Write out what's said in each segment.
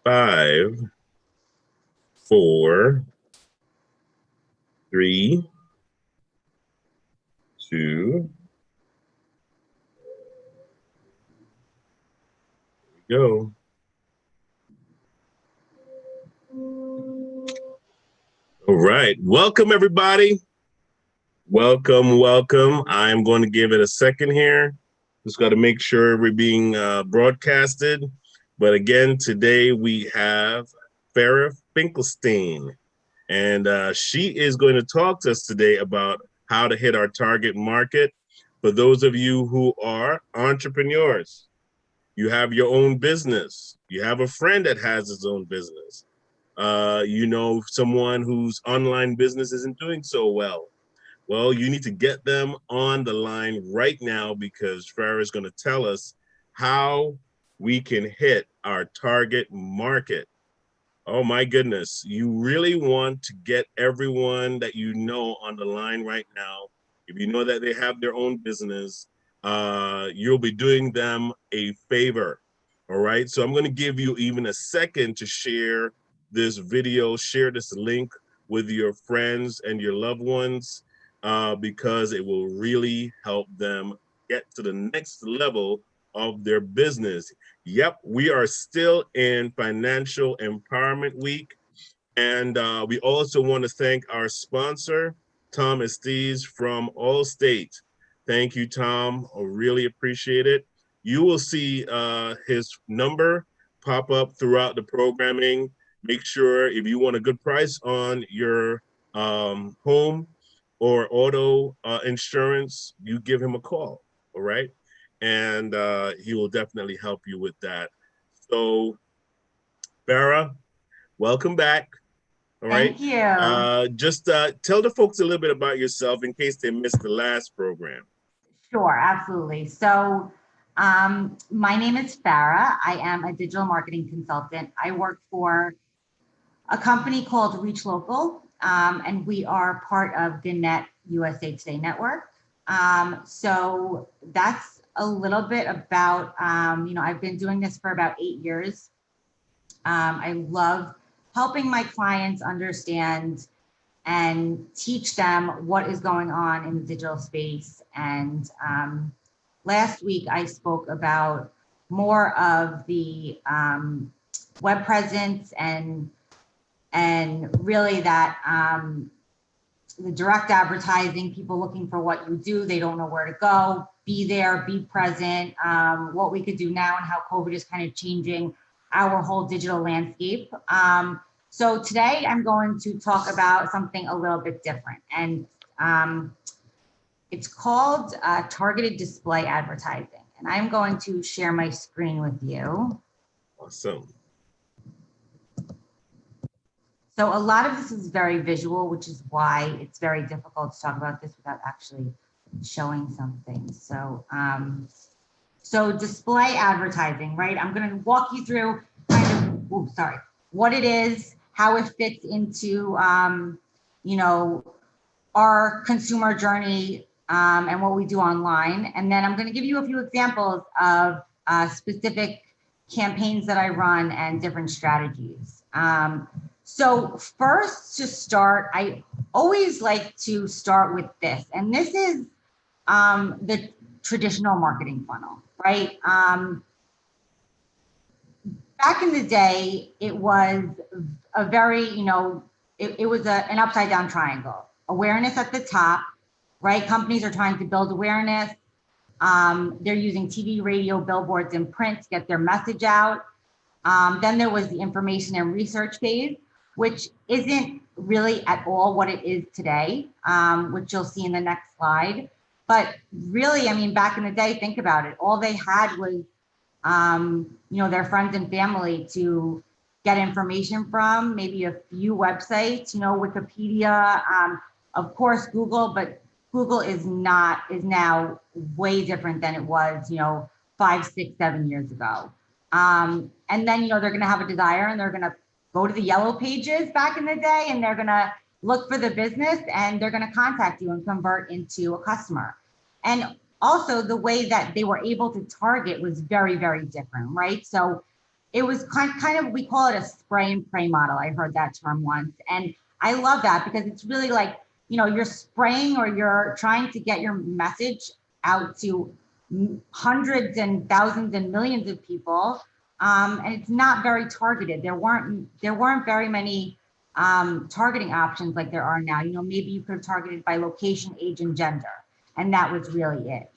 5, 4, 3, 2, go. All right. Welcome, everybody. Welcome. I'm going to give it a second here. Just got to make sure we're being broadcasted. But again, today we have Fara Finkelstein, and she is going to talk to us today about how to hit our target market. For those of you who are entrepreneurs, you have your own business, you have a friend that has his own business, you know someone whose online business isn't doing so well. Well, you need to get them on the line right now because Farah is going to tell us how we can hit our target market. Oh my goodness. You really want to get everyone that you know on the line right now. If you know that they have their own business, you'll be doing them a favor. All right. So I'm going to give you even a second to share this video, share this link with your friends and your loved ones, because it will really help them get to the next level of their business. Yep, we are still in Financial Empowerment Week. And we also want to thank our sponsor, Tom Estes from Allstate. Thank you, Tom. I really appreciate it. You will see his number pop up throughout the programming. Make sure if you want a good price on your home or auto insurance, you give him a call. All right. And he will definitely help you with that. So, Farah, welcome back. All right. Thank you. Just tell the folks a little bit about yourself in case they missed the last program. Sure, absolutely. So, my name is Fara. I am a digital marketing consultant. I work for a company called Reach Local, and we are part of the Net USA Today network. So that's a little bit about, I've been doing this for about 8 years. I love helping my clients understand and teach them what is going on in the digital space. And last week, I spoke about more of the web presence and really that the direct advertising, people looking for what you do, they don't know where to go, be there, be present, what we could do now and how COVID is kind of changing our whole digital landscape. So today I'm going to talk about something a little bit different, and it's called targeted display advertising. And I'm going to share my screen with you. Awesome. So a lot of this is very visual, which is why it's very difficult to talk about this without actually showing something. So display advertising, right? I'm going to walk you through kind of, what it is, how it fits into, our consumer journey and what we do online. And then I'm going to give you a few examples of specific campaigns that I run and different strategies. So first to start, I always like to start with this, and this is the traditional marketing funnel, right? Back in the day, it was a very, it was an upside down triangle. Awareness at the top, right? Companies are trying to build awareness. They're using TV, radio, billboards, and print to get their message out. Then there was the information and research phase, which isn't really at all what it is today, which you'll see in the next slide. But really, I mean, back in the day, think about it. All they had was, their friends and family to get information from, maybe a few websites, Wikipedia, of course, Google, but Google is now way different than it was, 5, 6, 7 years ago. And then, they're going to have a desire and they're going to go to the yellow pages back in the day, and they're going to look for the business and they're going to contact you and convert into a customer. And also the way that they were able to target was very, very different, right? So it was kind of, we call it a spray and pray model. I heard that term once. And I love that because it's really like, you're spraying or you're trying to get your message out to hundreds and thousands and millions of people. And it's not very targeted. There weren't very many targeting options like there are now. Maybe you could have targeted by location, age, and gender. And that was really it.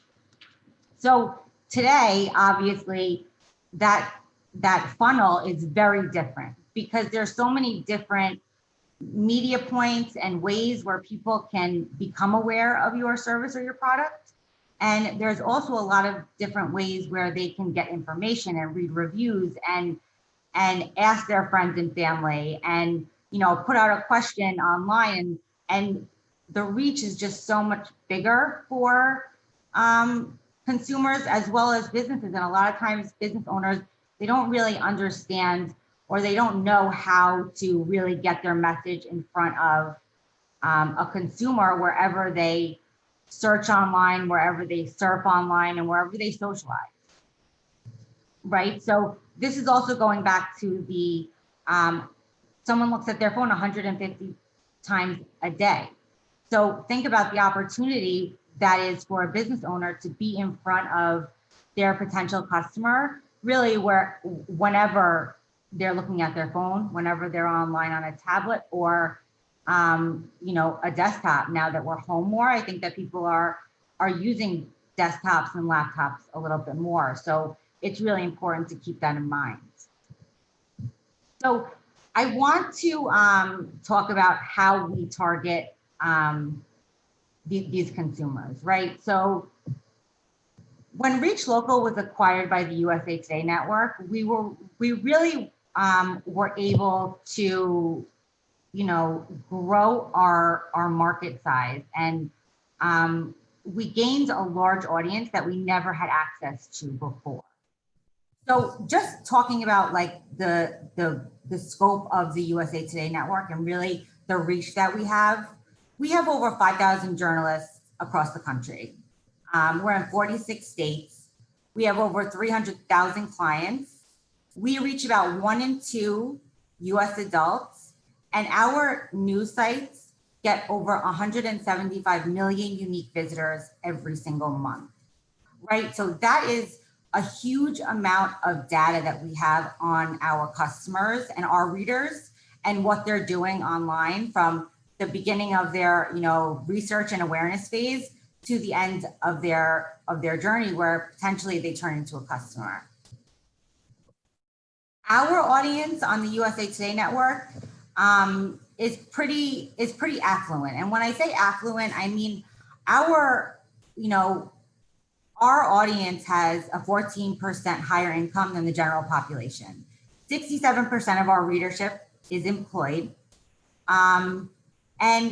So today, obviously, that that funnel is very different because there's so many different media points and ways where people can become aware of your service or your product. And there's also a lot of different ways where they can get information and read reviews and ask their friends and family and put out a question online, and the reach is just so much bigger for consumers as well as businesses. And a lot of times business owners, they don't really understand or they don't know how to really get their message in front of a consumer wherever they search online, wherever they surf online, and wherever they socialize, right? So this is also going back to the someone looks at their phone 150 times a day. So think about the opportunity that is for a business owner to be in front of their potential customer, really whenever they're looking at their phone, whenever they're online on a tablet or a desktop. Now that we're home more, I think that people are using desktops and laptops a little bit more. So it's really important to keep that in mind. So I want to talk about how we target these consumers, right? So when Reach Local was acquired by the USA Today Network, we really were able to, grow our market size, and we gained a large audience that we never had access to before. So just talking about like the scope of the USA Today Network and really the reach that we have over 5,000 journalists across the country. We're in 46 states. We have over 300,000 clients. We reach about 1 in 2 US adults, and our news sites get over 175 million unique visitors every single month, right? So that is a huge amount of data that we have on our customers and our readers and what they're doing online from the beginning of their, research and awareness phase to the end of their journey where potentially they turn into a customer. Our audience on the USA Today Network is pretty affluent. And when I say affluent, I mean our audience has a 14% higher income than the general population. 67% of our readership is employed. And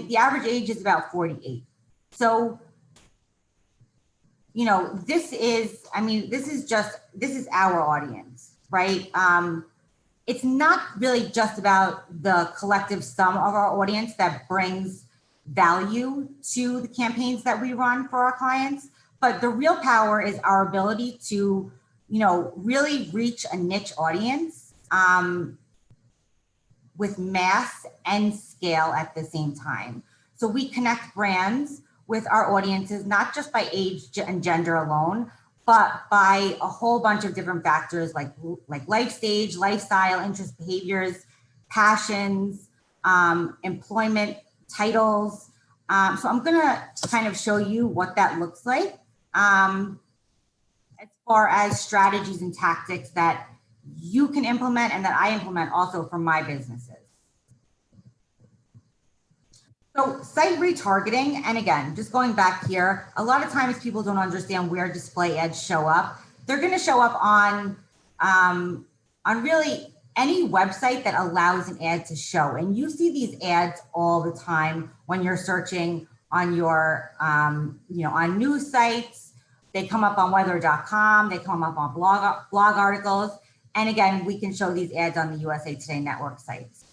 the average age is about 48. So, this is our audience, right? It's not really just about the collective sum of our audience that brings value to the campaigns that we run for our clients, but the real power is our ability to, really reach a niche audience with mass and scale at the same time. So we connect brands with our audiences, not just by age and gender alone, but by a whole bunch of different factors like life stage, lifestyle, interest, behaviors, passions, employment, titles. So I'm gonna kind of show you what that looks like as far as strategies and tactics that you can implement and that I implement also for my businesses. So site retargeting, and again, just going back here, a lot of times people don't understand where display ads show up. They're going to show up on really any website that allows an ad to show. And you see these ads all the time when you're searching on your, on news sites. They come up on weather.com. They come up on blog articles. And again, we can show these ads on the USA Today Network sites.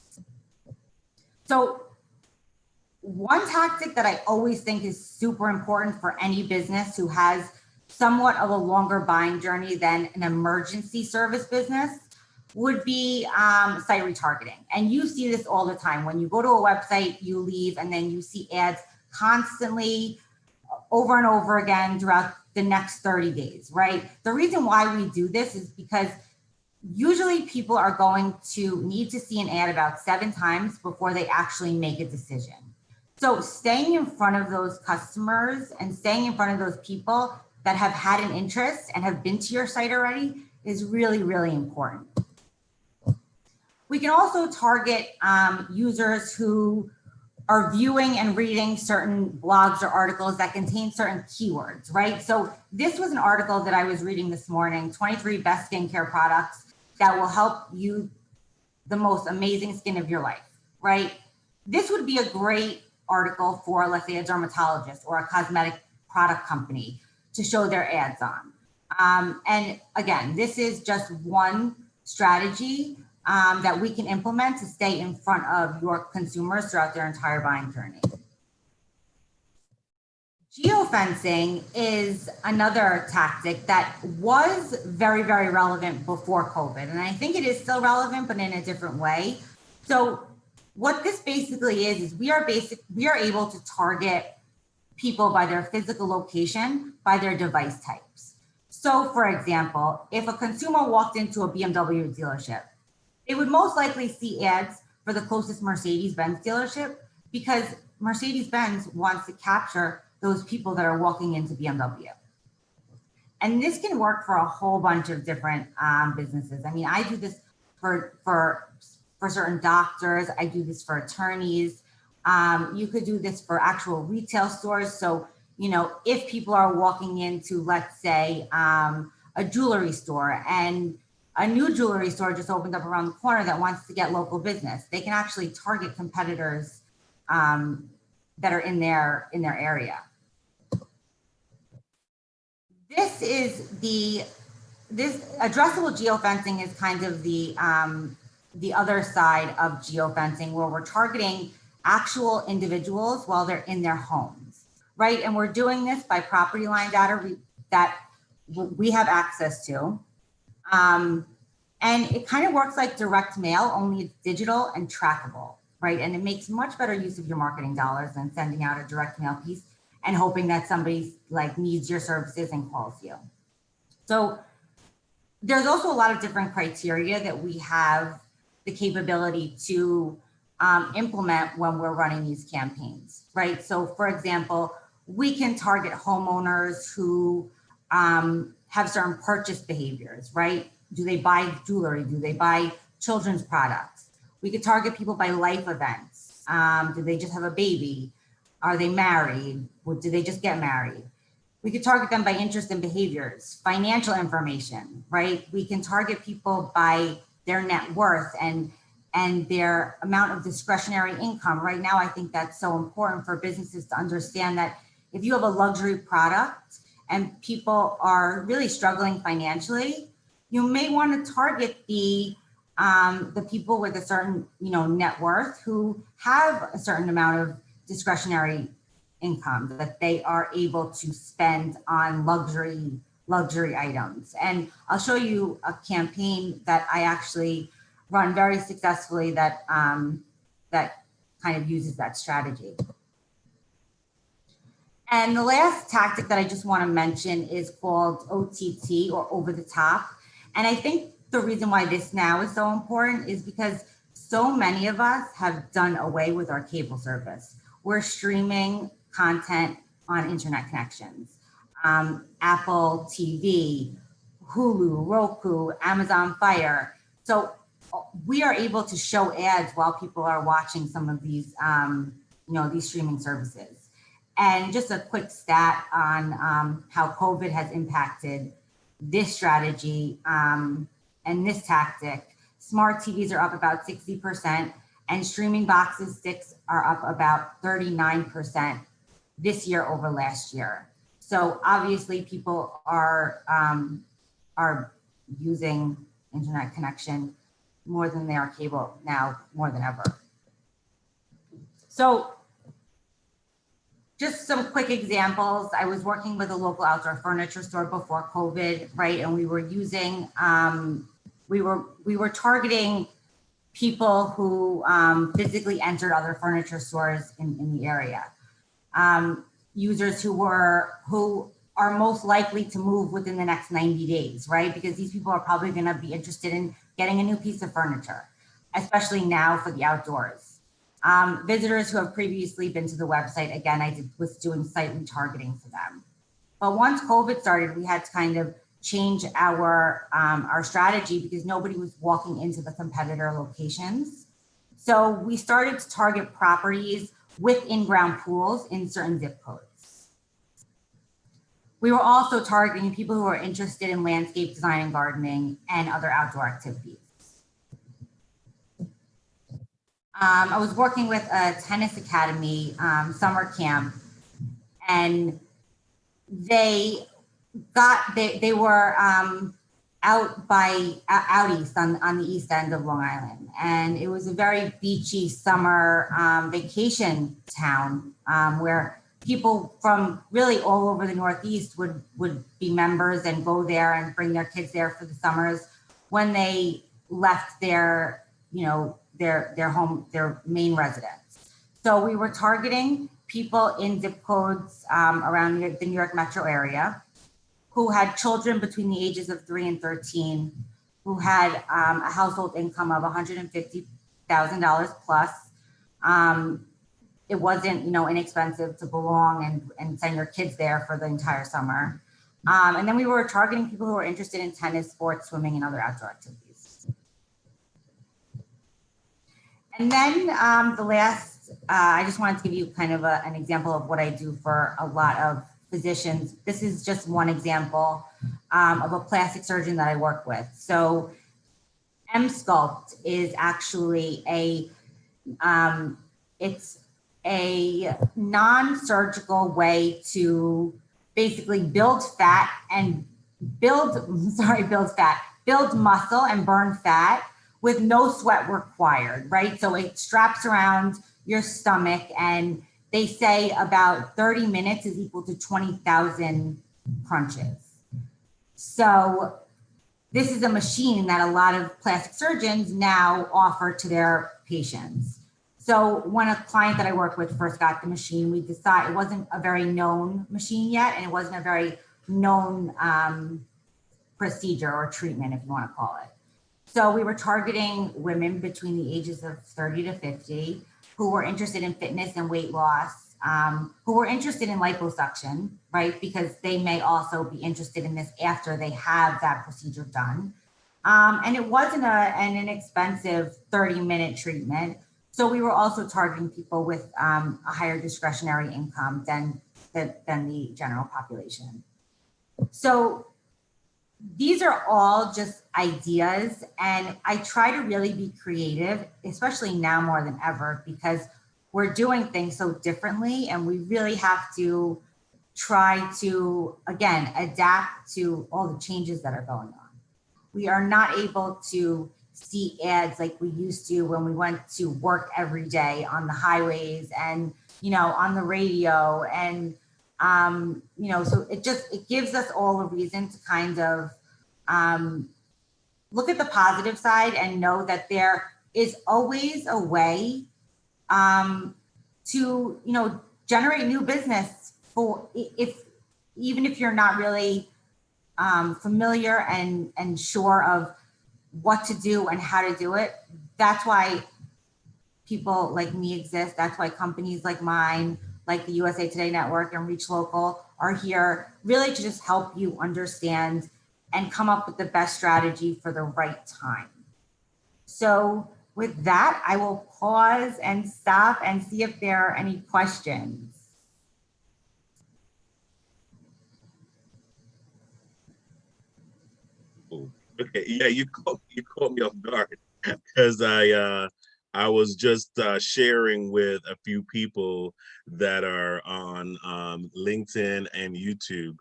So one tactic that I always think is super important for any business who has somewhat of a longer buying journey than an emergency service business would be site retargeting. And you see this all the time. When you go to a website, you leave and then you see ads constantly over and over again throughout the next 30 days, right? The reason why we do this is because usually people are going to need to see an ad about 7 times before they actually make a decision. So staying in front of those customers and staying in front of those people that have had an interest and have been to your site already is really, really important. We can also target users who are viewing and reading certain blogs or articles that contain certain keywords, right? So this was an article that I was reading this morning, 23 best skincare products that will help you the most amazing skin of your life, right? This would be a great article for, let's say, a dermatologist or a cosmetic product company to show their ads on. And again, this is just one strategy that we can implement to stay in front of your consumers throughout their entire buying journey. Geofencing is another tactic that was very, very relevant before COVID. And I think it is still relevant, but in a different way. So what this basically is we are able to target people by their physical location, by their device types. So for example, if a consumer walked into a BMW dealership, they would most likely see ads for the closest Mercedes-Benz dealership because Mercedes-Benz wants to capture those people that are walking into BMW. And this can work for a whole bunch of different businesses. I mean, I do this for certain doctors. I do this for attorneys. You could do this for actual retail stores. So, you know, if people are walking into, let's say, a jewelry store and a new jewelry store just opened up around the corner that wants to get local business, they can actually target competitors that are in their area. This addressable geofencing is kind of the other side of geofencing, where we're targeting actual individuals while they're in their homes, right? And we're doing this by property line data that we have access to. And it kind of works like direct mail, only it's digital and trackable, right? And it makes much better use of your marketing dollars than sending out a direct mail piece and hoping that somebody like needs your services and calls you. So there's also a lot of different criteria that we have the capability to implement when we're running these campaigns, right? So for example, we can target homeowners who have certain purchase behaviors, right? Do they buy jewelry? Do they buy children's products? We could target people by life events. Do they just have a baby? Are they married? Or do they just get married? We could target them by interest and behaviors, financial information, right? We can target people by their net worth and their amount of discretionary income. Right now, I think that's so important for businesses to understand that if you have a luxury product and people are really struggling financially, you may want to target the people with a certain, net worth who have a certain amount of discretionary income that they are able to spend on luxury items. And I'll show you a campaign that I actually run very successfully that that kind of uses that strategy. And the last tactic that I just want to mention is called OTT, or over the top. And I think the reason why this now is so important is because so many of us have done away with our cable service. We're streaming content on internet connections. Apple TV, Hulu, Roku, Amazon Fire. So we are able to show ads while people are watching some of these, these streaming services. And just a quick stat on how COVID has impacted this strategy and this tactic. Smart TVs are up about 60%, and streaming boxes sticks are up about 39% this year over last year. So obviously people are using internet connection more than they are cable now, more than ever. So just some quick examples. I was working with a local outdoor furniture store before COVID, right? And we were using we were targeting people who physically entered other furniture stores in the area. Users who are most likely to move within the next 90 days, right? Because these people are probably going to be interested in getting a new piece of furniture, especially now for the outdoors. Visitors who have previously been to the website, again, was doing site retargeting for them. But once COVID started, we had to kind of change our strategy because nobody was walking into the competitor locations. So we started to target properties with in-ground pools in certain zip codes. We were also targeting people who are interested in landscape design and gardening and other outdoor activities. I was working with a tennis academy summer camp, and they were out east on the east end of Long Island, and it was a very beachy summer vacation town where people from really all over the Northeast would be members and go there and bring their kids there for the summers when they left their home, their main residence. So we were targeting people in zip codes around the New York metro area who had children between the ages of 3 and 13, who had a household income of $150,000 plus. It wasn't, inexpensive to belong and send your kids there for the entire summer. And then we were targeting people who were interested in tennis, sports, swimming, and other outdoor activities. And then the last, I just wanted to give you kind of an example of what I do for a lot of physicians. This is just one example of a plastic surgeon that I work with. So M-Sculpt is actually it's a non-surgical way to basically build muscle and burn fat with no sweat required, right? So it straps around your stomach, and they say about 30 minutes is equal to 20,000 crunches. So this is a machine that a lot of plastic surgeons now offer to their patients. So when a client that I work with first got the machine, we decided it wasn't a very known machine yet, and it wasn't a very known procedure or treatment, if you want to call it. So we were targeting women between the ages of 30 to 50 who were interested in fitness and weight loss, who were interested in liposuction, right? Because they may also be interested in this after they have that procedure done. And it wasn't an inexpensive 30-minute treatment. So we were also targeting people with a higher discretionary income than the general population. So these are all just ideas, and I try to really be creative, especially now more than ever, because we're doing things so differently, and we really have to try to, again, adapt to all the changes that are going on. We are not able to see ads like we used to when we went to work every day on the highways and, on the radio, and so it gives us all a reason to kind of look at the positive side and know that there is always a way to, generate new business even if you're not really familiar and sure of what to do and how to do it. That's why people like me exist. That's why companies like mine, like the USA Today Network and Reach Local, are here really to just help you understand and come up with the best strategy for the right time. So with that, I will pause and stop and see if there are any questions. Okay, yeah, you caught me off guard because I was just sharing with a few people that are on LinkedIn and YouTube.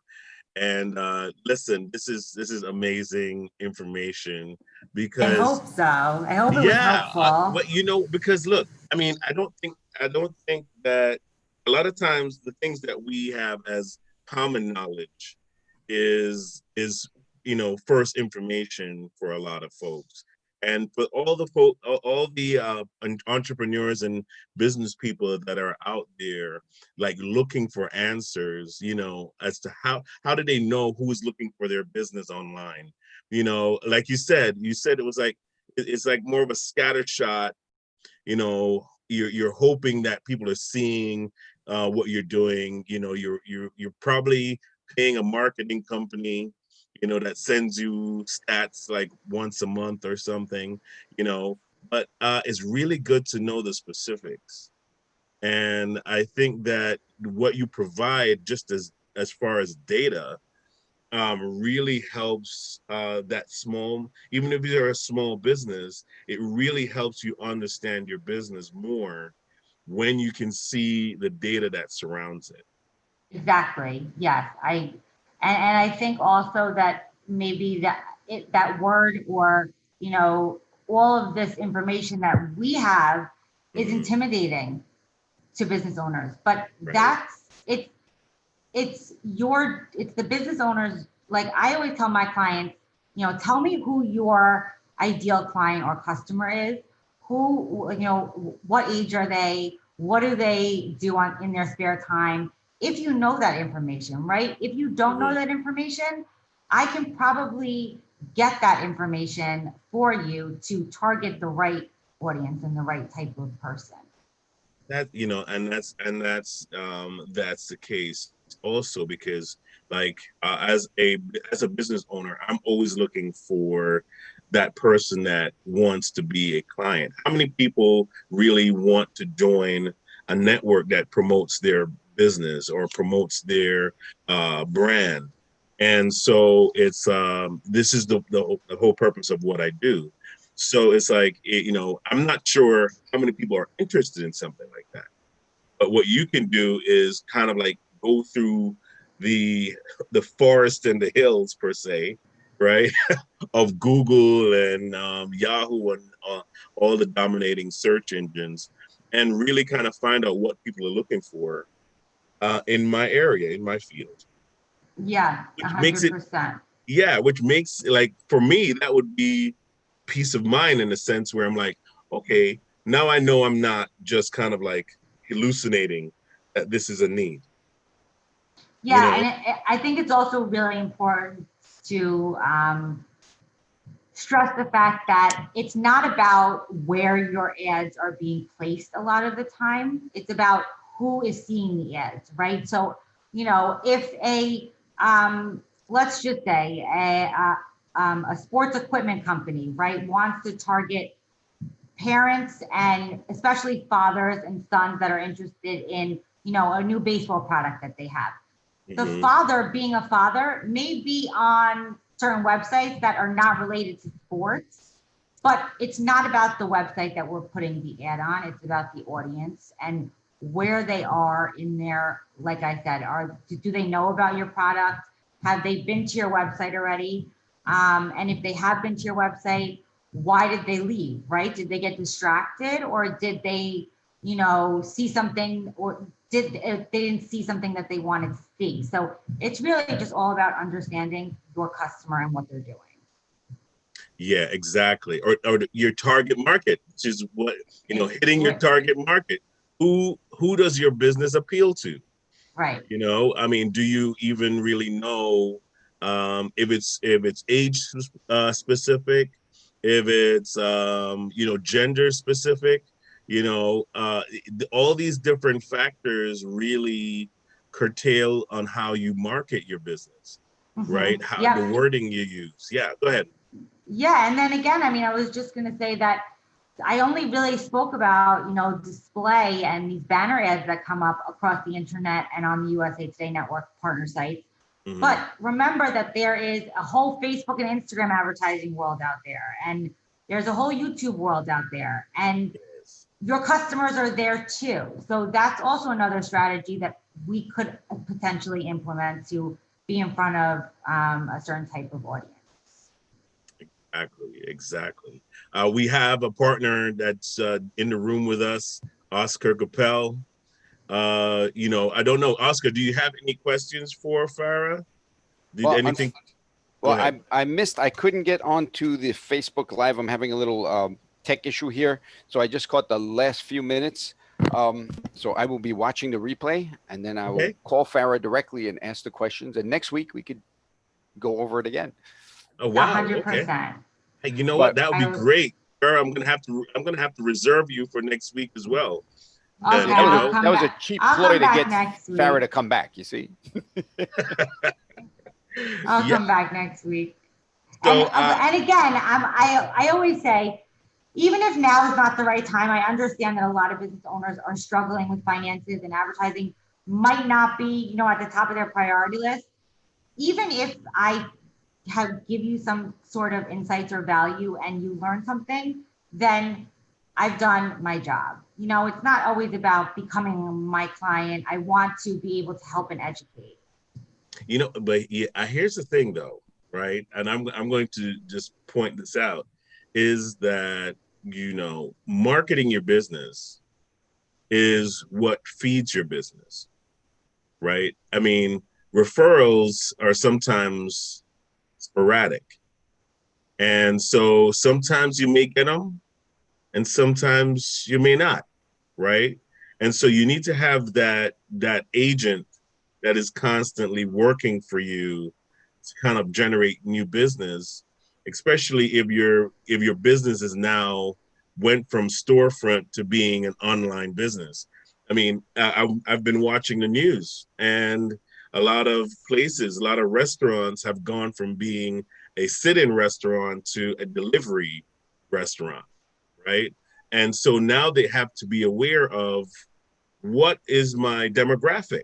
And listen, this is amazing information I because hope so. I hope it was yeah, helpful. but because look, I mean, I don't think that a lot of times the things that we have as common knowledge is first information for a lot of folks. And for all the entrepreneurs and business people that are out there, like looking for answers, as to how do they know who is looking for their business online? Like you said it was like it's like more of a scatter shot. You're hoping that people are seeing what you're doing. You're probably paying a marketing company that sends you stats like once a month or something. But it's really good to know the specifics. And I think that what you provide, just as far as data, really helps that small, even if you're a small business, it really helps you understand your business more when you can see the data that surrounds it. Exactly. Yes. And I think also that maybe that word, or, you know, all of this information that we have is Hmm. intimidating to business owners. But Right. it's the business owners. Like I always tell my clients, tell me who your ideal client or customer is. Who, what age are they? What do they do in their spare time? If you know that information, right? If you don't know Hmm. that information, I can probably get that information for you to target the right audience and the right type of person. And that's the case also, because like as a business owner, I'm always looking for that person that wants to be a client. How many people really want to join a network that promotes their business or promotes their brand? And so this is the whole purpose of what I do. So it's like, I'm not sure how many people are interested in something like that. But what you can do is kind of like go through the the forest and the hills per se, right? Of Google and Yahoo and all the dominating search engines, and really kind of find out what people are looking for in my area, in my field, Yeah, a which makes hundred it, percent. yeah, which makes, like, for me, that would be peace of mind, in a sense where I'm like, okay, now I know I'm not just kind of like hallucinating that this is a need, you Yeah, know? and I think it's also really important to stress the fact that it's not about where your ads are being placed a lot of the time. It's about who is seeing the ads, right? So, if let's just say a sports equipment company, right, wants to target parents and especially fathers and sons that are interested in, a new baseball product that they have. The Hmm. father, being a father, may be on certain websites that are not related to sports, but it's not about the website that we're putting the ad on. It's about the audience and where they are in their, like I said, do they know about your product? Have they been to your website already? And if they have been to your website, why did they leave? Right? Did they get distracted, or did they, see something, or they didn't see something that they wanted to see? So it's really just all about understanding your customer and what they're doing. Yeah, exactly. Or your target market, which is what, hitting your target market. Who does your business appeal to? Right. I mean, do you even really know if it's age specific, if it's gender specific? All these different factors really curtail on how you market your business, right? How the Yep. wording you use. Yeah, go ahead. Yeah. And then again, I mean, I was just going to say that I only really spoke about, display and these banner ads that come up across the internet and on the USA Today Network partner sites. Hmm. But remember that there is a whole Facebook and Instagram advertising world out there, and there's a whole YouTube world out there, and Yes. your customers are there too. So that's also another strategy that we could potentially implement to be in front of a certain type of audience. Exactly, exactly. We have a partner that's in the room with us, Oscar Capel. I don't know, Oscar. Do you have any questions for Farah? Did Well, anything? Go Well, ahead. I missed. I couldn't get onto the Facebook Live. I'm having a little tech issue here, so I just caught the last few minutes. So I will be watching the replay, and then I will Okay. call Farah directly and ask the questions. And next week we could go over it again. Oh A wow. hundred Okay. percent. Hey, you know what? But That would be I great. Sir, I'm gonna have to reserve you for next week as well. okay. see, You I'll know, that come was a back. cheap I'll ploy come to back get next Farah week. to come back. You see? I'll yeah. come back next week. So And again, I always say, even if now is not the right time, I understand that a lot of business owners are struggling with finances and advertising might not be, at the top of their priority list. Even if I give you some sort of insights or value and you learn something, then I've done my job. It's not always about becoming my client. I want to be able to help and educate. but yeah, here's the thing though, right? And I'm going to just point this out is that marketing your business is what feeds your business, right? I mean, referrals are sometimes sporadic. And so sometimes you may get them and sometimes you may not, right? And so you need to have that agent that is constantly working for you to kind of generate new business, especially if your business is now went from storefront to being an online business. I mean, I've been watching the news, and a lot of places, a lot of restaurants have gone from being a sit-in restaurant to a delivery restaurant, right? And so now they have to be aware of what is my demographic,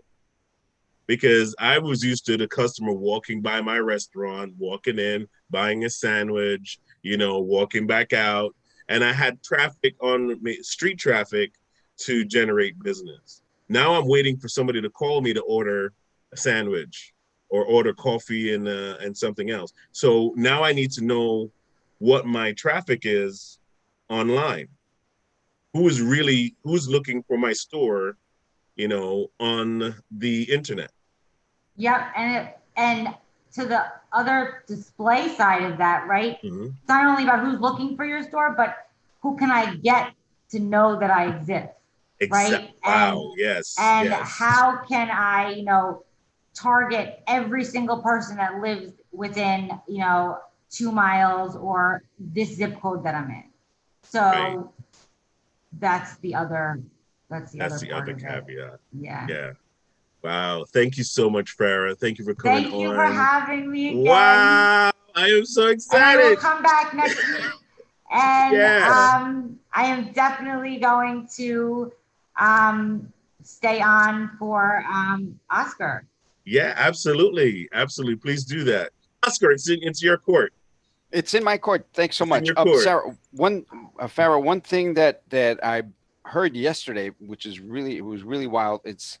because I was used to the customer walking by my restaurant, walking in, buying a sandwich, walking back out. And I had traffic on street traffic to generate business. Now I'm waiting for somebody to call me to order a sandwich or order coffee and something else. So now I need to know what my traffic is online. Who's looking for my store, on the internet. Yep. And to the other display side of that, right? Mm-hmm. It's not only about who's looking for your store, but who can I get to know that I exist, Exactly. right? Wow. Yes. And Yes. how can I, target every single person that lives within, 2 miles or this zip code that I'm in. Right. So that's the other That's the part other of it. caveat. Yeah. Yeah. Wow. Thank you so much, Farah. Thank you for coming Thank you for on. having me again. Wow. I am so And I will excited. come back next week. And Yeah. I am definitely going to stay on for Oscar. Yeah, absolutely. Absolutely. Please do that. Oscar, it's your court. It's in my court. Thanks so It's in much. your court. Sarah, Farah, one thing that I heard yesterday, which is really, it was really wild. It's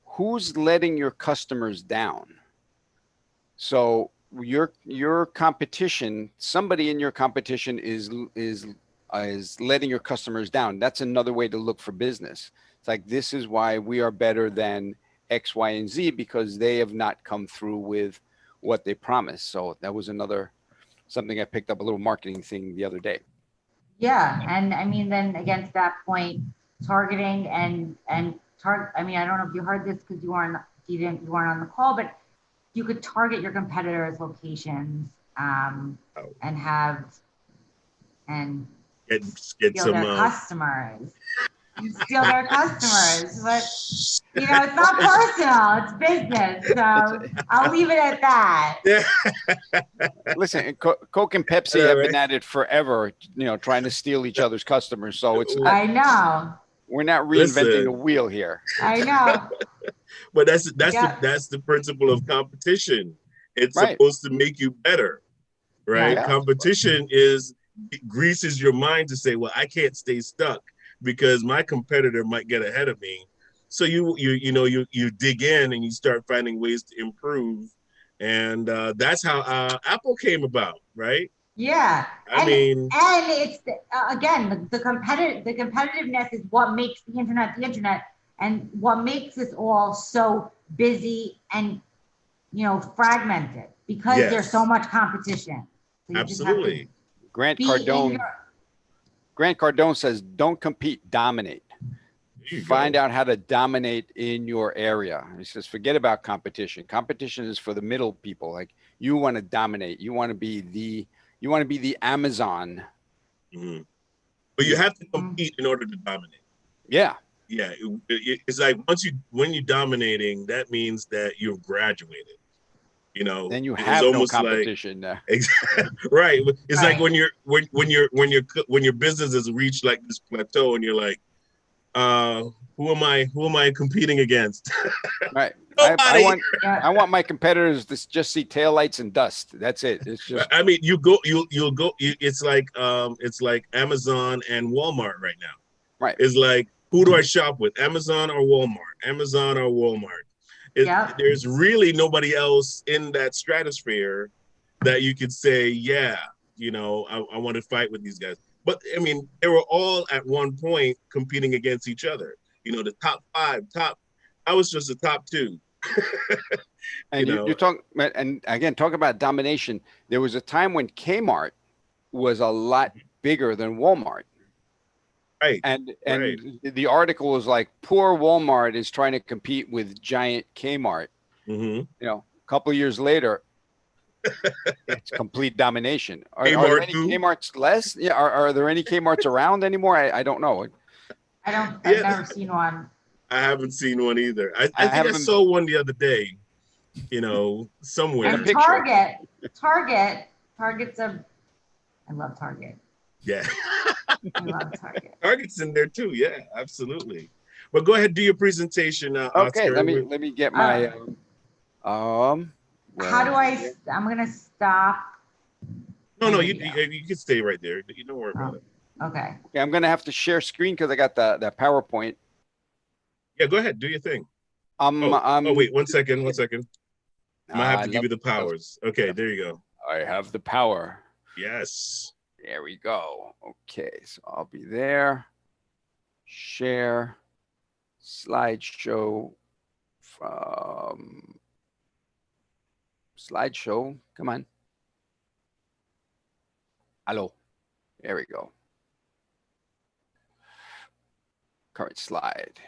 who's letting your customers down. So your competition, somebody in your competition is letting your customers down. That's another way to look for business. It's like, this is why we are better than X, Y, and Z, because they have not come through with what they promised. So that was another something I picked up, a little marketing thing the other day. Yeah, and I mean, then against that point, targeting and target. I mean, I don't know if you heard this because you weren't on the call, but you could target your competitors' locations Oh, and have and get get steal some their customers. Steal their customers, but it's not personal; it's business. It's So I'll leave it at that. yeah. listen, Coke and Pepsi have been at it forever, trying to steal each other's customers. So it's not, I know. we're not reinventing the Listen, wheel here. I know. but that's the Yep. that's the principle of competition. It's Right. supposed to make you better, right? Yes. Yeah. Competition is greases your mind to say, well, I can't stay stuck because my competitor might get ahead of me. So you dig in and you start finding ways to improve, and that's how Apple came about, right? Yeah, I mean, and it's again the competitiveness is what makes the internet, and what makes us all so busy and fragmented because there's so Yes, much competition. So you just have to absolutely. Grant be in Cardone. your, Grant Cardone says, "Don't compete, dominate. There you Find go. out how to dominate in your area." He says, "Forget about competition. Competition is for the middle people. Like you want to dominate. You want to be the Amazon. Mhm. But you You know, have to compete in order to dominate. yeah. Yeah, it's like when you're dominating, that means that you've graduated. Then you It's have no almost like competition. right. It's like right. when your business has reached like this plateau, and you're like, uh, who am I competing against? Right. I Nobody. want Yeah. I want my competitors to just see taillights and dust. That's it. It's just I mean, it's like Amazon and Walmart right now. right. It's like, who do I shop with, Amazon or Walmart? Amazon or Walmart? Yep. There's really nobody else in that stratosphere that you could say, yeah, I want to fight with these guys. But I mean, they were all at one point competing against each other. The top five, I was just the top two. you And you know, talk and again talk about domination. There was a time when Kmart was a lot bigger than Walmart. right, And right. the article was like, poor Walmart is trying to compete with giant Kmart. Mm-hmm. A couple of years later, it's complete domination. Are there Kmart any who? Kmart's less? Yeah, are there any Kmart's around anymore? I don't know. I've Yeah, never seen one. I haven't seen one either. I I think I haven't saw one the other day, in a And somewhere. picture. Target's I love Target. Yeah. I love Target. Target's in there too. Yeah, absolutely. But go ahead, do your presentation, Okay, Oscar. let me get Uh, my where how am do I I, here? I'm gonna stop No, my no, video. you can stay right there. You don't worry about Oh, it. okay. Okay, I'm gonna have to share screen because I got the PowerPoint. Yeah, go ahead, do your thing. Um, Oh, um, wait, one second, one second. I might have I to give love, you the love, powers. Okay, love. there you go. I have the power. Yes. There we go. Okay, so I'll be there. Share slideshow from slideshow. Come on. Hello. There we go. Current slide.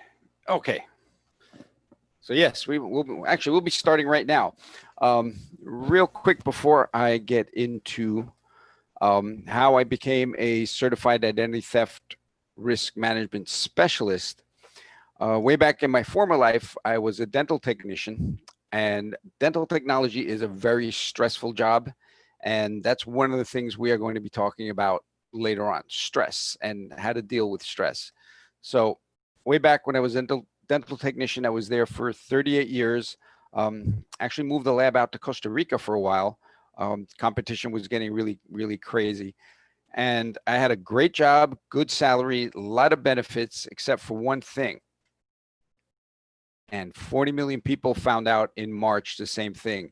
Okay. So yes, we'll be starting right now. Real quick before I get into how I became a certified identity theft risk management specialist. Way back in my former life, I was a dental technician, and dental technology is a very stressful job. And that's one of the things we are going to be talking about later on, stress and how to deal with stress. So, way back when I was dental technician, I was there for 38 years. Actually moved the lab out to Costa Rica for a while. Competition was getting really, really crazy. And I had a great job, good salary, a lot of benefits, except for one thing. And 40 million people found out in March the same thing.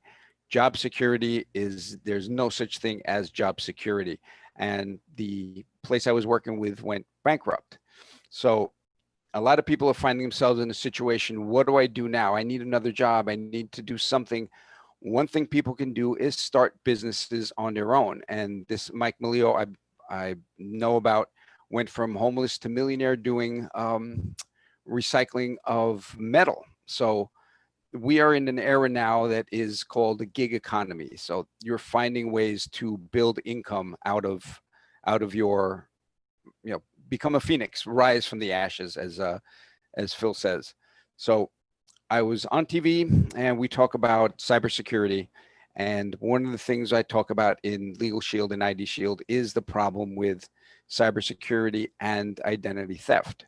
Job security there's no such thing as job security. And the place I was working with went bankrupt. So a lot of people are finding themselves in a situation. What do I do now? I need another job. I need to do something. One thing people can do is start businesses on their own. And this Mike Malio, I know about, went from homeless to millionaire doing recycling of metal. So we are in an era now that is called the gig economy. So you're finding ways to build income out of your, become a phoenix, rise from the ashes, as Phil says. So I was on TV and we talk about cybersecurity. And one of the things I talk about in Legal Shield and ID Shield is the problem with cybersecurity and identity theft.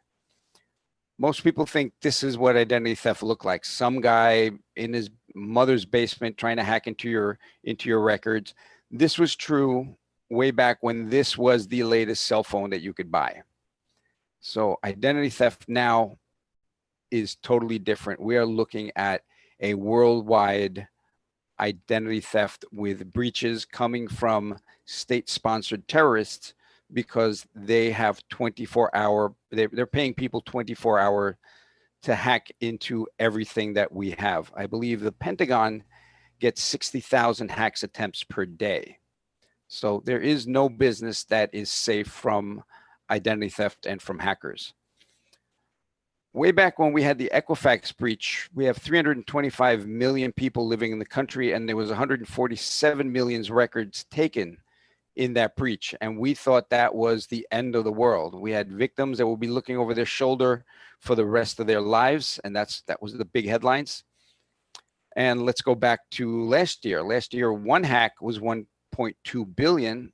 Most people think this is what identity theft look like. Some guy in his mother's basement trying to hack into your records. This was true way back when this was the latest cell phone that you could buy. So identity theft now is totally different. We are looking at a worldwide identity theft with breaches coming from state-sponsored terrorists because they have 24-hour, they're paying people 24-hour to hack into everything that we have. I believe the Pentagon gets 60,000 hacks attempts per day. So there is no business that is safe from identity theft and from hackers. Way back when we had the Equifax breach, we have 325 million people living in the country, and there was 147 million records taken in that breach. And we thought that was the end of the world. We had victims that would be looking over their shoulder for the rest of their lives. And that was the big headlines. And let's go back to last year. Last year, one hack was 1.2 billion,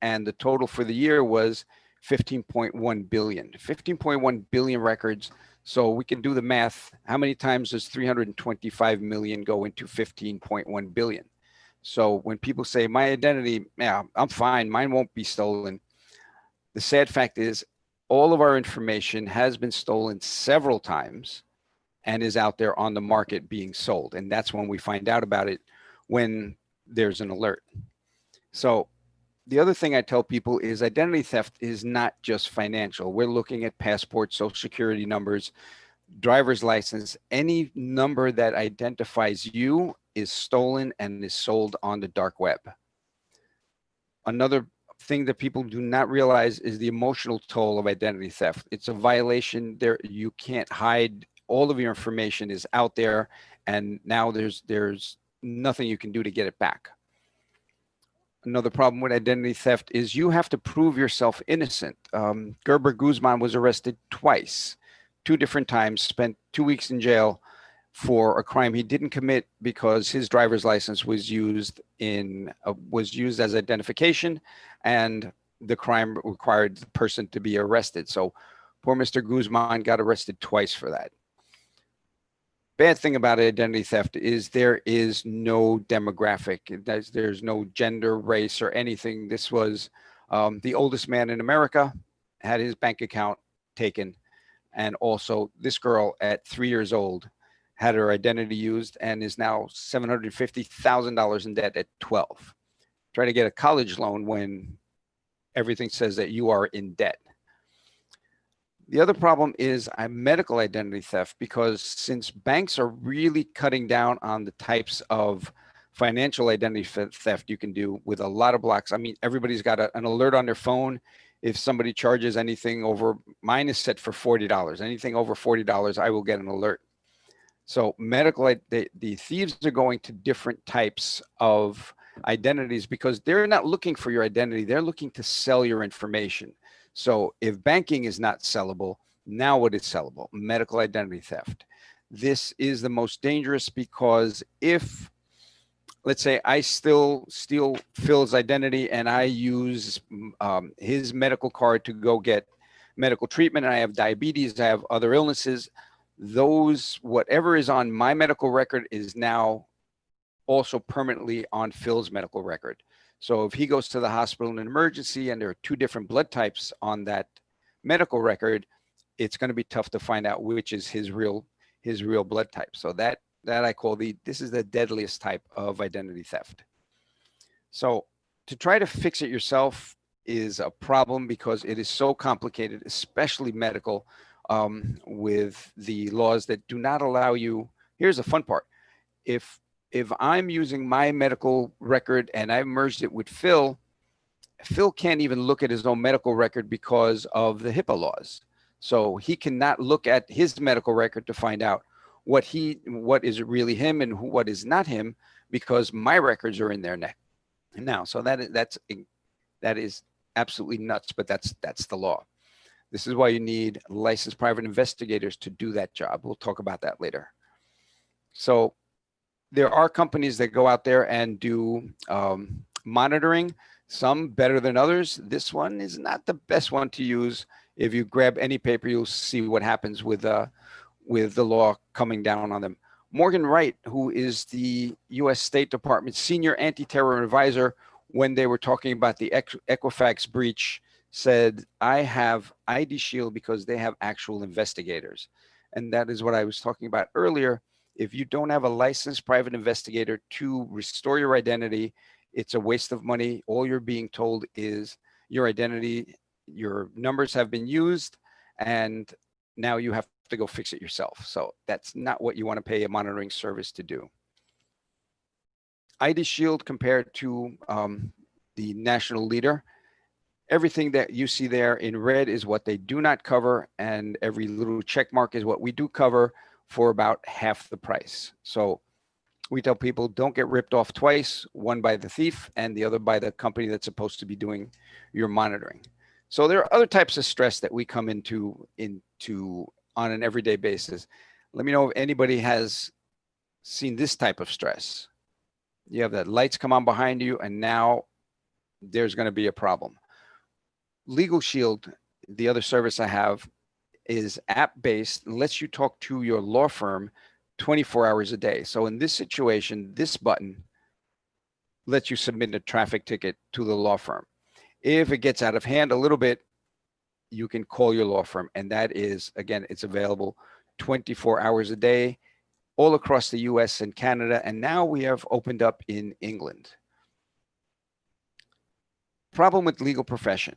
and the total for the year was 15.1 billion. 15.1 billion records. So we can do the math. How many times does 325 million go into 15.1 billion? So when people say my identity, yeah, I'm fine, mine won't be stolen. The sad fact is all of our information has been stolen several times and is out there on the market being sold. And that's when we find out about it, when there's an alert. So the other thing I tell people is identity theft is not just financial. We're looking at passports, social security numbers, driver's license. Any number that identifies you is stolen and is sold on the dark web. Another thing that people do not realize is the emotional toll of identity theft. It's a violation. There, you can't hide. All of your information is out there, and now there's nothing you can do to get it back. Another problem with identity theft is you have to prove yourself innocent. Gerber Guzman was arrested twice, 2 different times, spent 2 weeks in jail for a crime he didn't commit because his driver's license was used as identification, and the crime required the person to be arrested. So poor Mr. Guzman got arrested twice for that. Bad thing about identity theft is there is no demographic. There's no gender, race, or anything. This was the oldest man in America, had his bank account taken. And also this girl at 3 years old had her identity used and is now $750,000 in debt at 12. Try to get a college loan when everything says that you are in debt. The other problem is medical identity theft, because since banks are really cutting down on the types of financial identity theft you can do with a lot of blocks. I mean, everybody's got an alert on their phone. If somebody charges anything over, mine is set for $40. Anything over $40, I will get an alert. So medical, the thieves are going to different types of identities because they're not looking for your identity. They're looking to sell your information. So if banking is not sellable, now what is sellable? Medical identity theft. This is the most dangerous because if, let's say I still steal Phil's identity and I use his medical card to go get medical treatment, and I have diabetes, I have other illnesses, those, whatever is on my medical record is now also permanently on Phil's medical record. So if he goes to the hospital in an emergency and there are 2 different blood types on that medical record, it's going to be tough to find out which is his real blood type. So that I call this is the deadliest type of identity theft. So to try to fix it yourself is a problem because it is so complicated, especially medical, with the laws that do not allow you. Here's the fun part. If I'm using my medical record and I merged it with Phil can't even look at his own medical record because of the HIPAA laws. So he cannot look at his medical record to find out what is really him and what is not him, because my records are in there now. So that is absolutely nuts, but that's the law. This is why you need licensed private investigators to do that job. We'll talk about that later. So there are companies that go out there and do monitoring, some better than others. This one is not the best one to use. If you grab any paper, you'll see what happens with the law coming down on them. Morgan Wright, who is the U.S. State Department senior anti-terror advisor, when they were talking about the Equifax breach, said, I have ID Shield because they have actual investigators. And that is what I was talking about earlier. If you don't have a licensed private investigator to restore your identity, it's a waste of money. All you're being told is your identity, your numbers have been used, and now you have to go fix it yourself. So that's not what you want to pay a monitoring service to do. ID Shield compared to the national leader, everything that you see there in red is what they do not cover, and every little check mark is what we do cover for about half the price. So we tell people don't get ripped off twice, one by the thief and the other by the company that's supposed to be doing your monitoring. So there are other types of stress that we come into on an everyday basis. Let me know if anybody has seen this type of stress. You have that lights come on behind you, and now there's going to be a problem. Legal Shield, the other service I have, is app-based and lets you talk to your law firm 24 hours a day. So in this situation, this button lets you submit a traffic ticket to the law firm. If it gets out of hand a little bit, you can call your law firm. And that is, again, it's available 24 hours a day all across the US and Canada. And now we have opened up in England. Problem with legal profession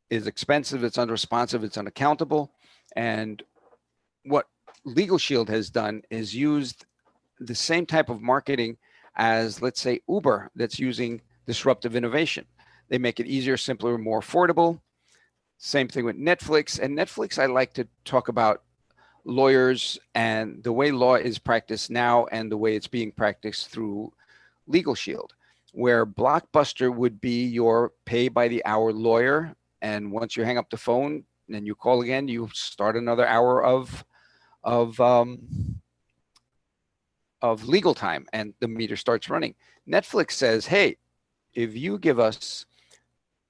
is expensive, it's unresponsive, it's unaccountable. And what Legal Shield has done is used the same type of marketing as, let's say, Uber, that's using disruptive innovation. They make it easier, simpler, more affordable. Same thing with Netflix. And Netflix, I like to talk about lawyers and the way law is practiced now and the way it's being practiced through Legal Shield, where Blockbuster would be your pay by the hour lawyer. And once you hang up the phone and you call again, you start another hour of legal time and the meter starts running. Netflix says, hey, if you give us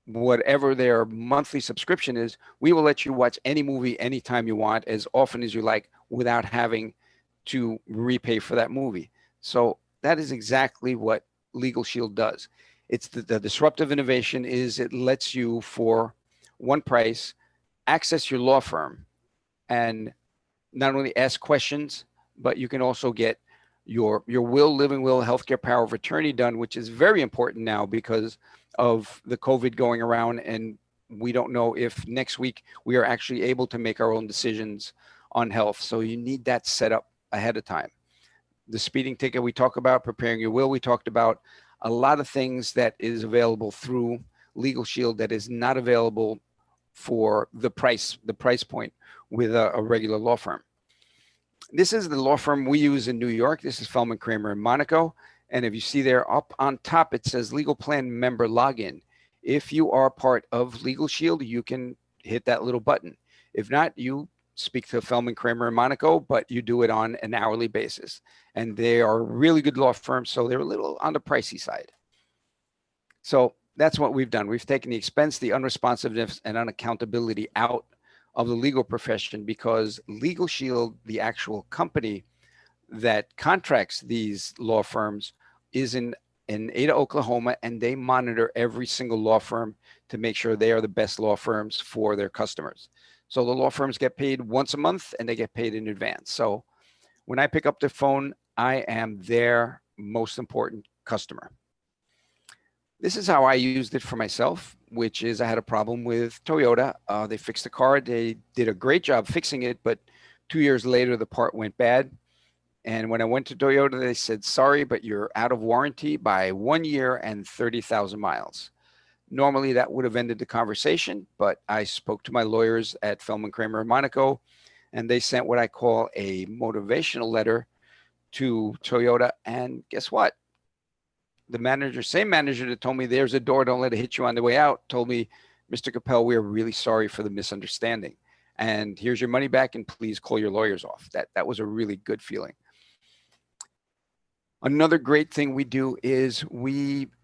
whatever their monthly subscription is, we will let you watch any movie anytime you want, as often as you like, without having to repay for that movie. So that is exactly what Legal Shield does. It's the disruptive innovation is it lets you, for one price, access your law firm and not only ask questions, but you can also get your will, living will, healthcare power of attorney done, which is very important now because of the COVID going around. And we don't know if next week we are actually able to make our own decisions on health. So you need that set up ahead of time. The speeding ticket we talk about, preparing your will, we talked about a lot of things that is available through Legal Shield that is not available for the price point with a regular law firm. This is the law firm we use in New York. This is Feldman Kramer in Monaco. And if you see there up on top, it says Legal Plan Member Login. If you are part of Legal Shield, you can hit that little button. If not, you speak to Feldman Kramer in Monaco, but you do it on an hourly basis. And they are really good law firms, so they're a little on the pricey side. So that's what we've done. We've taken the expense, the unresponsiveness, and unaccountability out of the legal profession, because Legal Shield, the actual company that contracts these law firms, is in Ada, Oklahoma, and they monitor every single law firm to make sure they are the best law firms for their customers. So the law firms get paid once a month and they get paid in advance. So when I pick up the phone, I am their most important customer. This is how I used it for myself, which is I had a problem with Toyota. They fixed the car. They did a great job fixing it, but 2 years later, the part went bad. And when I went to Toyota, they said, sorry, but you're out of warranty by 1 year and 30,000 miles. Normally, that would have ended the conversation, but I spoke to my lawyers at Feldman Kramer in Monaco, and they sent what I call a motivational letter to Toyota. And guess what? The manager, same manager that told me there's a door, don't let it hit you on the way out, told me, Mr. Capel, we are really sorry for the misunderstanding. And here's your money back, and please call your lawyers off. That was a really good feeling. Another great thing we do is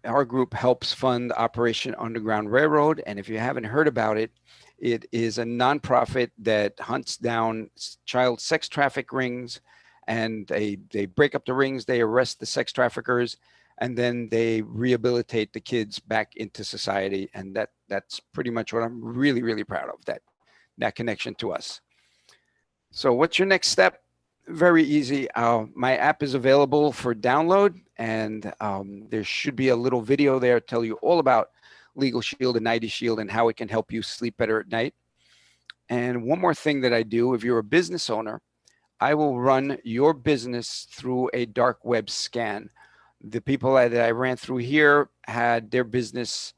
our group helps fund Operation Underground Railroad. And if you haven't heard about it, it is a nonprofit that hunts down child sex traffic rings, and they break up the rings, they arrest the sex traffickers, and then they rehabilitate the kids back into society. And that's pretty much what I'm really, really proud of, that connection to us. So what's your next step? Very easy. My app is available for download, and there should be a little video there to tell you all about Legal Shield and ID Shield and how it can help you sleep better at night. And one more thing that I do, if you're a business owner, I will run your business through a dark web scan. The people that I ran through here had their business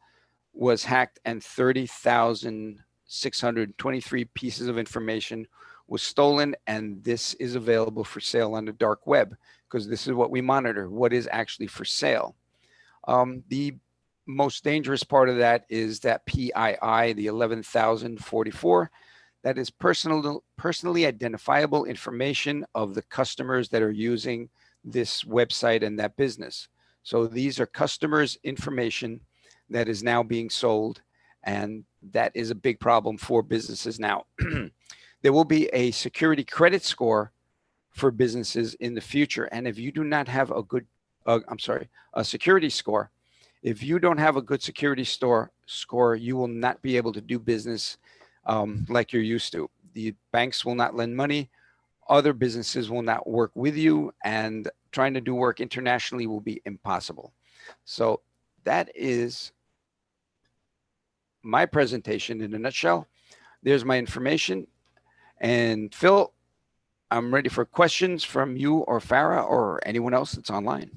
was hacked and 30,623 pieces of information was stolen. And this is available for sale on the dark web because this is what we monitor, what is actually for sale. The most dangerous part of that is that PII, the 11,044, that is personally identifiable information of the customers that are using this website and that business. So these are customers' information that is now being sold, and that is a big problem for businesses now. There will be a security credit score for businesses in the future, and if you do not have a good, a security score, if you don't have a good security score, you will not be able to do business like you're used to. The banks will not lend money. Other businesses will not work with you, and trying to do work internationally will be impossible. So that is my presentation in a nutshell. There's my information. And Phil, I'm ready for questions from you or Farah or anyone else that's online.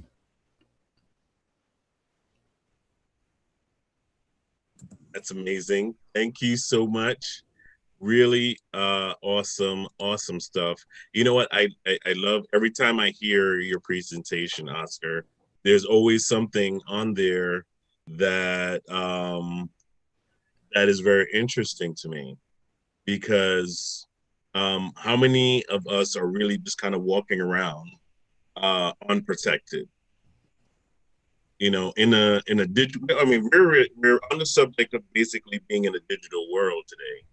That's amazing. Thank you so much. Really awesome stuff. You know what, I love every time I hear your presentation, Oscar. There's always something on there that that is very interesting to me, because how many of us are really just kind of walking around unprotected, you know, in a digital, I mean, we're on the subject of basically being in a digital world today.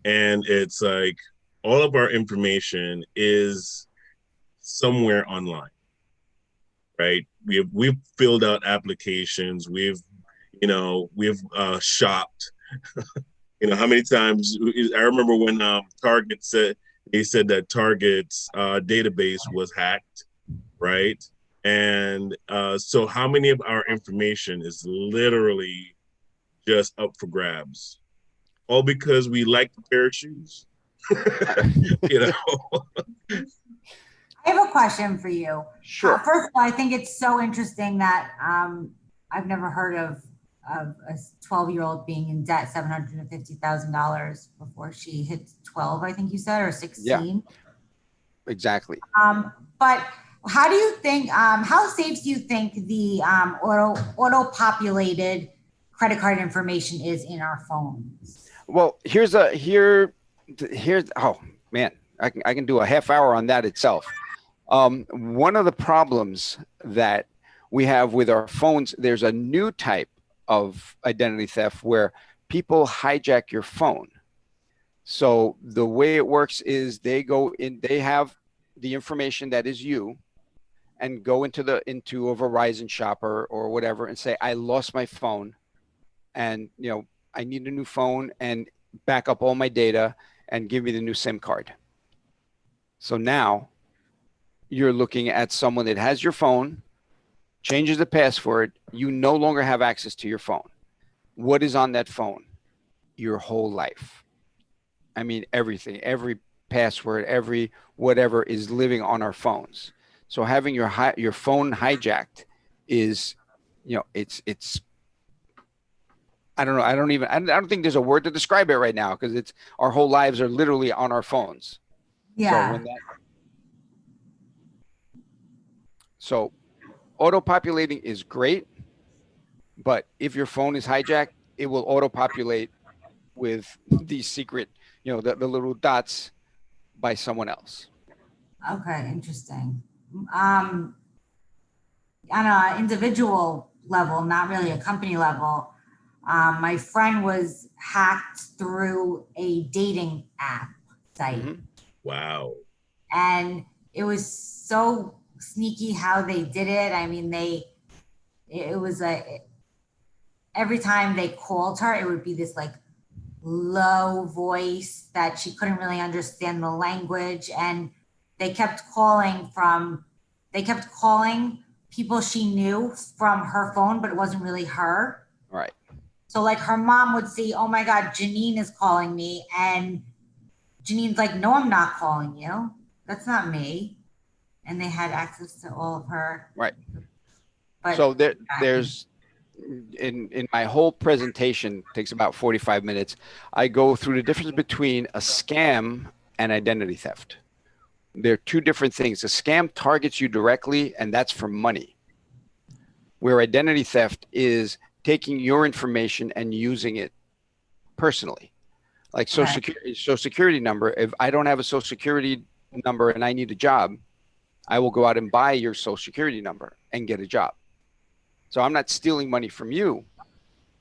And it's like all of our information is somewhere online, right? We've filled out applications, we've shopped. You know, how many times I remember when Target said, they said that Target's database was hacked, right? And so how many of our information is literally just up for grabs, all because we like the pair of shoes? You know. I have a question for you. Sure. First of all, I think it's so interesting that I've never heard of a 12-year-old being in debt $750,000 before she hit 12, I think you said, or 16. Yeah, exactly. But how do you think, how safe do you think the auto-populated credit card information is in our phones? Well, here's oh man, I can do a half hour on that itself. One of the problems that we have with our phones, there's a new type of identity theft where people hijack your phone. So the way it works is they go in, they have the information that is you, and go into a Verizon shopper or whatever and say, I lost my phone, and I need a new phone, and back up all my data and give me the new SIM card. So now you're looking at someone that has your phone, changes the password, you no longer have access to your phone. What is on that phone? Your whole life. I mean, everything, every password, every whatever is living on our phones. So having your phone hijacked is, it's I don't know. I don't think there's a word to describe it right now, because it's our whole lives are literally on our phones. Yeah. So auto-populating is great, but if your phone is hijacked, it will auto-populate with these secret, the little dots by someone else. Okay, interesting. On an individual level, not really a company level, my friend was hacked through a dating app site. Mm-hmm. Wow. And it was so sneaky how they did it. I mean, it was every time they called her, it would be this like low voice that she couldn't really understand the language. And they kept calling people she knew from her phone, but it wasn't really her. Right. So like her mom would see, oh my God, Janine is calling me. And Janine's like, no, I'm not calling you. That's not me. And they had access to all of her. Right. But So there's in my whole presentation takes about 45 minutes. I go through the difference between a scam and identity theft. They're two different things. A scam targets you directly, and that's for money. Where identity theft is taking your information and using it personally. Like right. social security number. If I don't have a social security number and I need a job, I will go out and buy your social security number and get a job. So I'm not stealing money from you,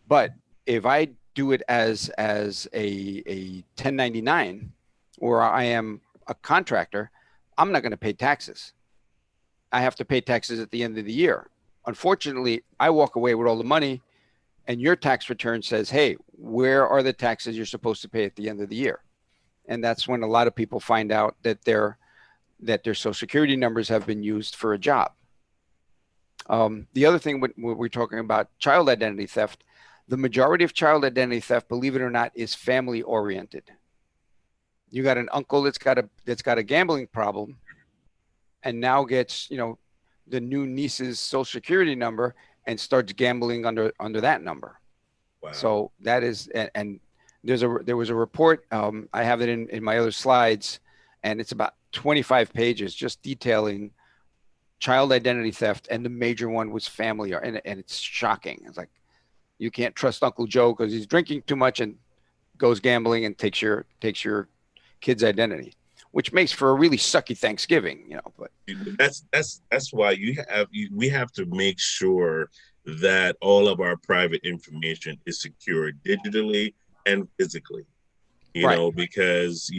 but if I do it as a 1099 or I am a contractor, I'm not going to pay taxes. I have to pay taxes at the end of the year. Unfortunately, I walk away with all the money and your tax return says, hey, where are the taxes you're supposed to pay at the end of the year? And that's when a lot of people find out that their social security numbers have been used for a job. The other thing when we're talking about child identity theft, the majority of child identity theft, believe it or not, is family oriented. You got an uncle that's got a gambling problem and now gets, the new niece's social security number and starts gambling under that number. Wow. So that is, and there was a report. I have it in my other slides, and it's about 25 pages just detailing child identity theft, and the major one was family, and it's shocking. It's like you can't trust Uncle Joe because he's drinking too much and goes gambling and takes your kid's identity, which makes for a really sucky Thanksgiving, But that's why we have to make sure that all of our private information is secure digitally and physically. Because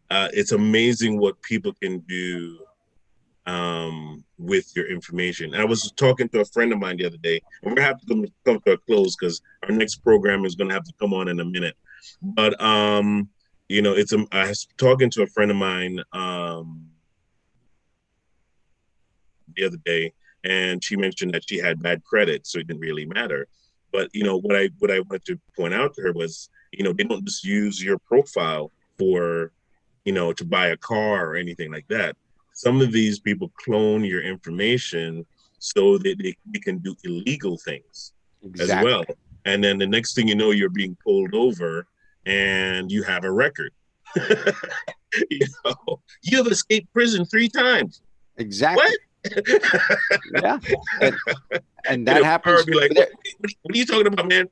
it's amazing what people can do with your information. I was talking to a friend of mine the other day, and we're gonna have to come to a close because our next program is gonna have to come on in a minute. But I was talking to a friend of mine the other day, and she mentioned that she had bad credit, so it didn't really matter. But what I wanted to point out to her was, they don't just use your profile for, to buy a car or anything like that. Some of these people clone your information so that they can do illegal things as well. exactly. And then the next thing you know, you're being pulled over and you have a record. You have escaped prison 3 times. Exactly. What? Yeah. And that happens. Be like, what are you talking about, man?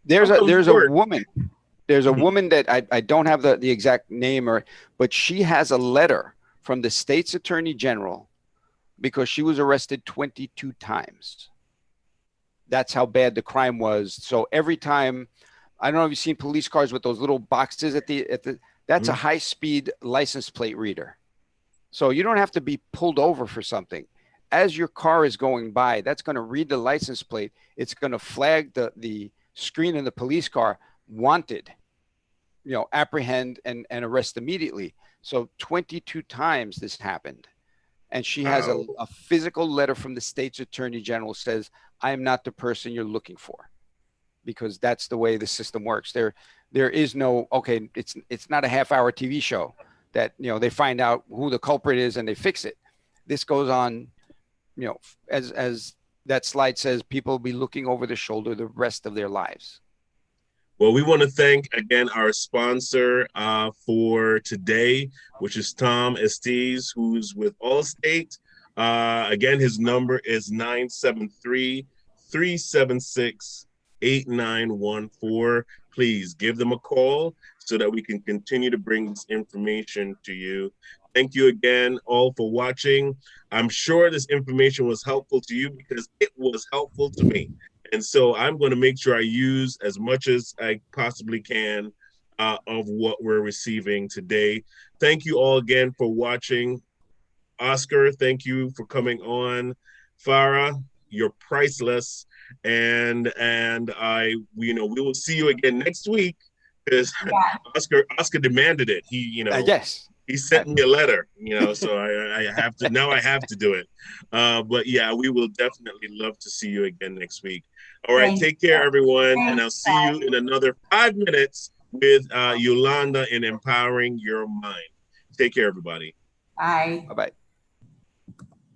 There's a woman. There's a woman that I don't have the exact name, but she has a letter from the state's attorney general because she was arrested 22 times. That's how bad the crime was. So every time, I don't know if you've seen police cars with those little boxes at the that's a high-speed license plate reader. So you don't have to be pulled over for something. As your car is going by, that's going to read the license plate. It's going to flag the screen in the police car, wanted, apprehend and arrest immediately. So 22 times this happened. And she has a physical letter from the state's attorney general says, I am not the person you're looking for, because that's the way the system works. There is no, okay, it's not a half-hour TV show that, they find out who the culprit is and they fix it. This goes on, as that slide says, people will be looking over their shoulder the rest of their lives. Well, we want to thank again our sponsor for today, which is Tom Estes, who's with Allstate. Again, his number is 973-376-8914. Please give them a call so that we can continue to bring this information to you. Thank you again all for watching. I'm sure this information was helpful to you because it was helpful to me. And so I'm going to make sure I use as much as I possibly can of what we're receiving today. Thank you all again for watching. Oscar, thank you for coming on. Fara, you're priceless. And we will see you again next week because Oscar demanded it. Yes. He sent me a letter, so I have to, now I have to do it. But yeah, we will definitely love to see you again next week. All right, take care, everyone. And I'll see you in another 5 minutes with Yolanda in Empowering Your Mind. Take care, everybody. Bye. Bye-bye.